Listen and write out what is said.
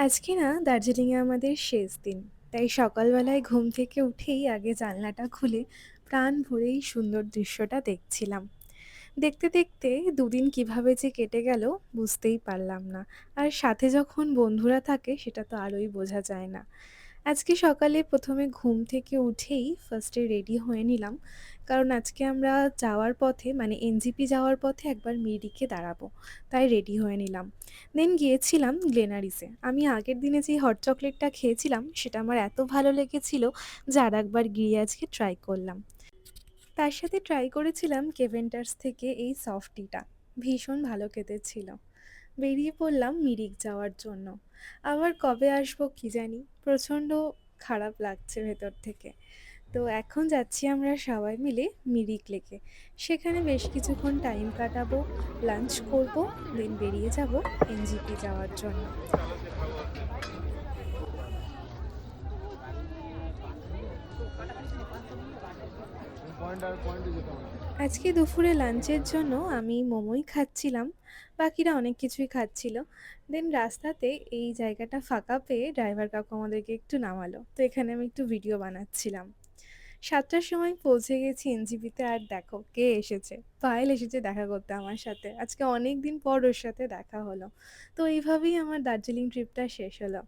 আজকে না দার্জিলিংয়ে আমাদের শেষ দিন। তাই সকালবেলায় ঘুম থেকে উঠেই আগে জানলাটা খুলে প্রাণ ভরে এই সুন্দর দৃশ্যটা দেখছিলাম। দেখতে দেখতে দুদিন কিভাবে যে কেটে গেল বুঝতেই পারলাম না। আর সাথে যখন বন্ধুরা থাকে সেটা তো আরোই বোঝা যায় না। আজকে সকালে প্রথমে ঘুম থেকে উঠেই ফার্স্টে রেডি হয়ে নিলাম, কারণ আজকে আমরা যাওয়ার পথে মানে এনজিপি যাওয়ার পথে একবার মিরিকে দাঁড়াবো, তাই রেডি হয়ে নিলাম। দেন গিয়েছিলাম গ্লেনারিসে। আমি আগের দিনে যে হট চকলেটটা খেয়েছিলাম সেটা আমার এত ভালো লেগেছিল যে আর একবার গিয়ে আজকে ট্রাই করলাম। তার সাথে ট্রাই করেছিলাম কেভেন্টার্স থেকে এই সফট টিটা। ভীষণ ভালো খেতে ছিল। বেরিয়ে পড়লাম মিরিক যাওয়ার জন্য। আবার কবে আসবো কি জানি, প্রচণ্ড খারাপ লাগছে ভেতর থেকে। তো এখন যাচ্ছি আমরা সবাই মিলে মিরিক লেকে। সেখানে বেশ কিছুক্ষণ টাইম কাটাবো, লাঞ্চ করব, দেন বেরিয়ে যাব এনজিপি যাওয়ার জন্য। আজকে দুপুরে লাঞ্চের জন্য আমি মোমোই খাচ্ছিলাম, বাকিরা অনেক কিছুই খাচ্ছিল। দেন রাস্তাতে এই জায়গাটা ফাঁকা পেয়ে ড্রাইভার কাকু আমাদেরকে একটু নামালো, তো এখানে আমি একটু ভিডিও বানাচ্ছিলাম। ৭টার সময় পৌঁছে গেছি এনজিপিতে, আর দেখো কে এসেছে। পায়েল এসেছে দেখা করতে আমার সাথে। আজকে অনেক দিন পর ওর সাথে দেখা হলো। তো এইভাবেই আমার দার্জিলিং ট্রিপটা শেষ হলো।